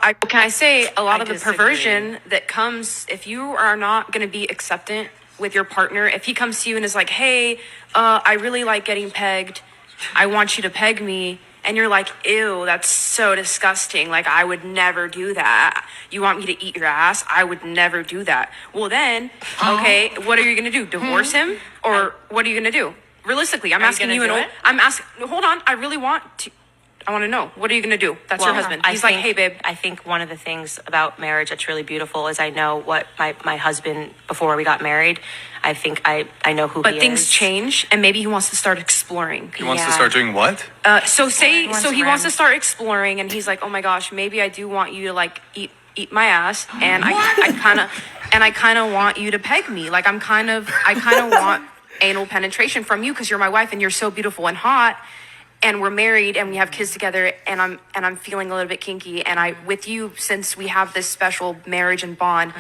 Can I say a lot I of the disagree. perversion that comes if you are not going to be acceptant with your partner, if he comes to you and is like, hey, I really like getting pegged, I want you to peg me, and you're like, ew, that's so disgusting, like I would never do that, you want me to eat your ass, I would never do that. Well then, okay, what are you going to do, divorce him? Or what are you going to do? Realistically, I'm asking you, I'm asking, hold on, I want to know. What are you going to do? That's your husband. He's like, hey, babe. I think one of the things about marriage that's really beautiful is I know what my husband, before we got married, I think I know who he is. But things change, and maybe he wants to start exploring. He wants to start doing what? So he wants to start exploring, and he's like, oh my gosh, maybe I do want you to like eat my ass, and I kind of want you to peg me. Like I kind of want anal penetration from you because you're my wife and you're so beautiful and hot. And we're married and we have kids together, and I'm feeling a little bit kinky, and with you, since we have this special marriage and bond,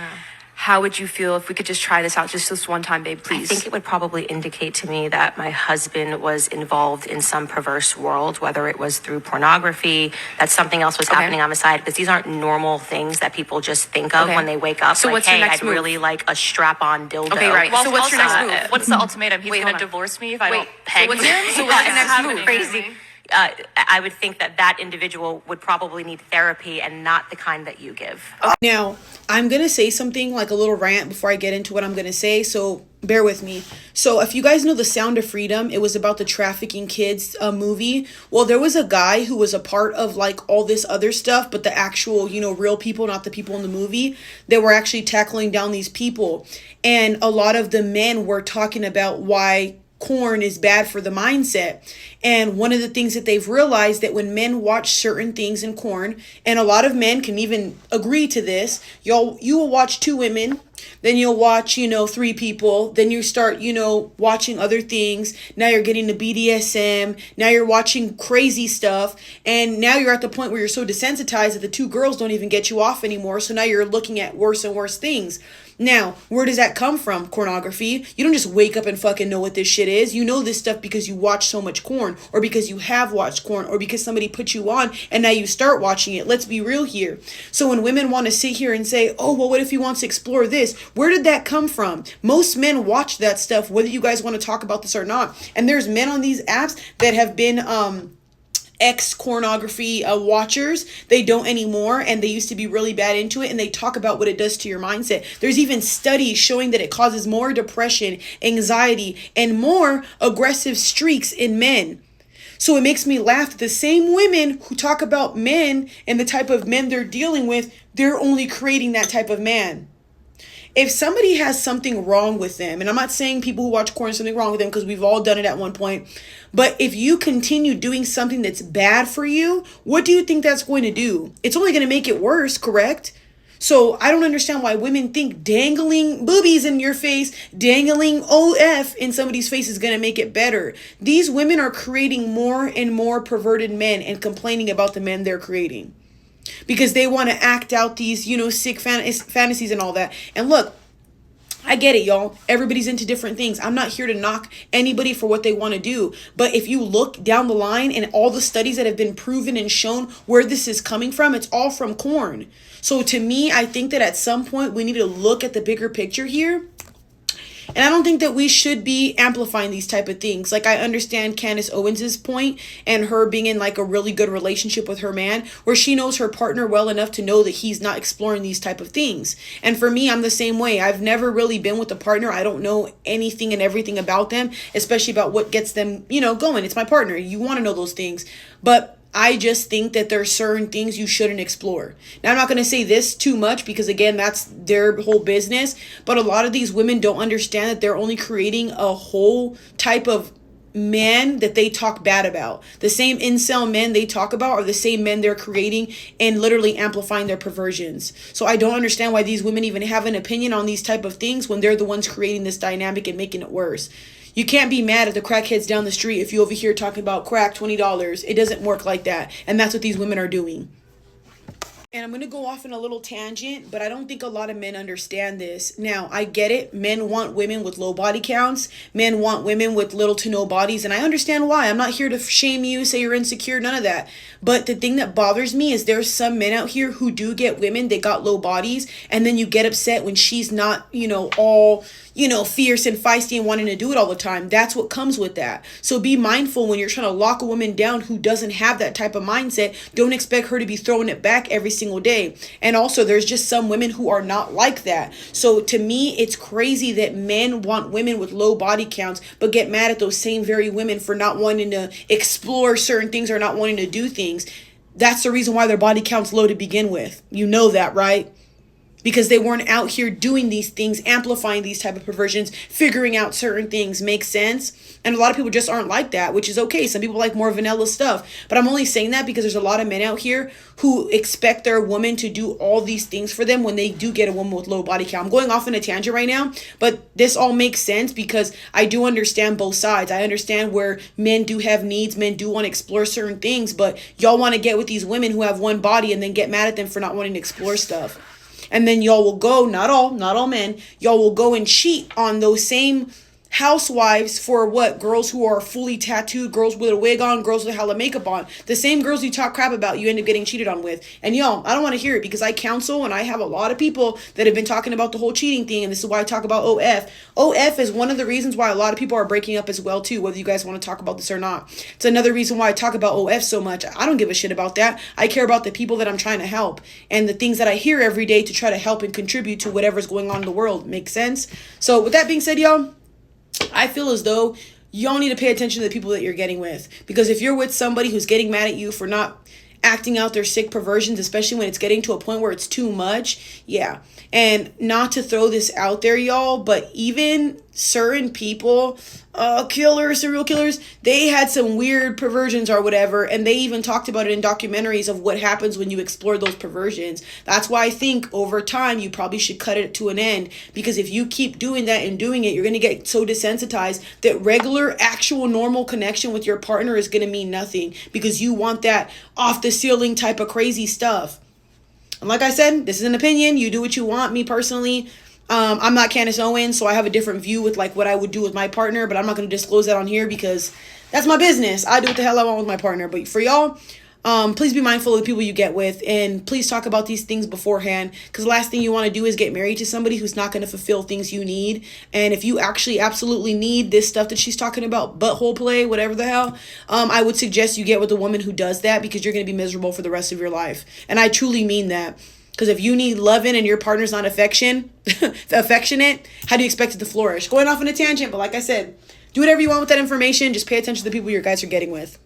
how would you feel if we could just try this out just this one time, babe, please? I think it would probably indicate to me that my husband was involved in some perverse world, whether it was through pornography, that something else was happening on the side, because these aren't normal things that people just think of when they wake up. So like, what's your hey, next I'd move? really like a strap-on dildo. Okay, right. Well, so what's your next move? What's the ultimatum? He's going to divorce me if I don't peg him? So what's your next move? Crazy. I would think that individual would probably need therapy and not the kind that you give. Now, I'm going to say something like a little rant before I get into what I'm going to say, so bear with me. So if you guys know The Sound of Freedom, it was about the trafficking kids movie. Well, there was a guy who was a part of like all this other stuff, but the actual, real people, not the people in the movie, that were actually tackling down these people. And a lot of the men were talking about why corn is bad for the mindset. And one of the things that they've realized that when men watch certain things in corn, and a lot of men can even agree to this, you will watch two women, then you'll watch, 3 people, then you start, watching other things. Now you're getting the BDSM, now you're watching crazy stuff, and now you're at the point where you're so desensitized that the 2 girls don't even get you off anymore. So now you're looking at worse and worse things. Now, where does that come from? Pornography. You don't just wake up and fucking know what this shit is. You know this stuff because you watch so much corn, or because you have watched corn, or because somebody put you on and now you start watching it. Let's be real here. So when women want to sit here and say, oh, well, what if he wants to explore this? Where did that come from? Most men watch that stuff, whether you guys want to talk about this or not. And there's men on these apps that have been, ex-pornography watchers. They don't anymore, and they used to be really bad into it, and they talk about what it does to your mindset. There's even studies showing that it causes more depression, anxiety, and more aggressive streaks in men. So it makes me laugh that the same women who talk about men and the type of men they're dealing with, they're only creating that type of man. If somebody has something wrong with them, and I'm not saying people who watch corn something wrong with them, because we've all done it at one point, but if you continue doing something that's bad for you, what do you think that's going to do? It's only going to make it worse, correct? So I don't understand why women think dangling boobies in your face, dangling OF in somebody's face is going to make it better. These women are creating more and more perverted men and complaining about the men they're creating, because they want to act out these, sick fantasies and all that. And look, I get it, y'all. Everybody's into different things. I'm not here to knock anybody for what they want to do. But if you look down the line and all the studies that have been proven and shown where this is coming from, it's all from corn. So to me, I think that at some point we need to look at the bigger picture here. And I don't think that we should be amplifying these type of things. Like, I understand Candace Owens's point and her being in like a really good relationship with her man, where she knows her partner well enough to know that he's not exploring these type of things. And for me, I'm the same way. I've never really been with a partner. I don't know anything and everything about them, especially about what gets them, going. It's my partner. You want to know those things. But I just think that there are certain things you shouldn't explore. Now, I'm not going to say this too much because, again, that's their whole business. But a lot of these women don't understand that they're only creating a whole type of men that they talk bad about. The same incel men they talk about are the same men they're creating and literally amplifying their perversions. So I don't understand why these women even have an opinion on these type of things when they're the ones creating this dynamic and making it worse. You can't be mad at the crackheads down the street if you over here talking about crack $20. It doesn't work like that. And that's what these women are doing. And I'm going to go off in a little tangent, but I don't think a lot of men understand this. Now, I get it. Men want women with low body counts. Men want women with little to no bodies. And I understand why. I'm not here to shame you, say you're insecure, none of that. But the thing that bothers me is there's some men out here who do get women, they got low bodies. And then you get upset when she's not, all, fierce and feisty and wanting to do it all the time. That's what comes with that. So be mindful when you're trying to lock a woman down who doesn't have that type of mindset. Don't expect her to be throwing it back every single day. And also, there's just some women who are not like that. So to me, it's crazy that men want women with low body counts, but get mad at those same very women for not wanting to explore certain things or not wanting to do things. That's the reason why their body count's low to begin with. You know that, right? Because they weren't out here doing these things, amplifying these type of perversions, figuring out certain things. Make sense? And a lot of people just aren't like that, which is okay. Some people like more vanilla stuff. But I'm only saying that because there's a lot of men out here who expect their woman to do all these things for them when they do get a woman with low body count. I'm going off in a tangent right now, but this all makes sense because I do understand both sides. I understand where men do have needs, men do want to explore certain things, but y'all want to get with these women who have one body and then get mad at them for not wanting to explore stuff. And then y'all will go, not all men, y'all will go and cheat on those same housewives for what? Girls who are fully tattooed, girls with a wig on, girls with hella makeup on. The same girls you talk crap about, you end up getting cheated on with. And y'all, I don't want to hear it because I counsel and I have a lot of people that have been talking about the whole cheating thing. And this is why I talk about OF. OF is one of the reasons why a lot of people are breaking up as well too, whether you guys want to talk about this or not. It's another reason why I talk about OF so much. I don't give a shit about that. I care about the people that I'm trying to help and the things that I hear every day to try to help and contribute to whatever's going on in the world. Makes sense? So with that being said, y'all, I feel as though y'all need to pay attention to the people that you're getting with. Because if you're with somebody who's getting mad at you for not acting out their sick perversions, especially when it's getting to a point where it's too much, yeah. And not to throw this out there, y'all, but even certain people, killers, serial killers, they had some weird perversions or whatever, and they even talked about it in documentaries of what happens when you explore those perversions. That's why I think over time you probably should cut it to an end, because if you keep doing that and doing it, you're going to get so desensitized that regular, actual, normal connection with your partner is going to mean nothing, because you want that off the ceiling type of crazy stuff. And like I said, this is an opinion. You do what you want. Me personally, I'm not Candace Owens, so I have a different view with like what I would do with my partner, but I'm not going to disclose that on here because that's my business. I do what the hell I want with my partner. But for y'all, please be mindful of the people you get with, and please talk about these things beforehand, because the last thing you want to do is get married to somebody who's not going to fulfill things you need. And if you actually absolutely need this stuff that she's talking about, butthole play, whatever the hell, I would suggest you get with a woman who does that, because you're going to be miserable for the rest of your life. And I truly mean that. Because if you need loving and your partner's not affectionate, how do you expect it to flourish? Going off on a tangent, but like I said, do whatever you want with that information. Just pay attention to the people your guys are getting with.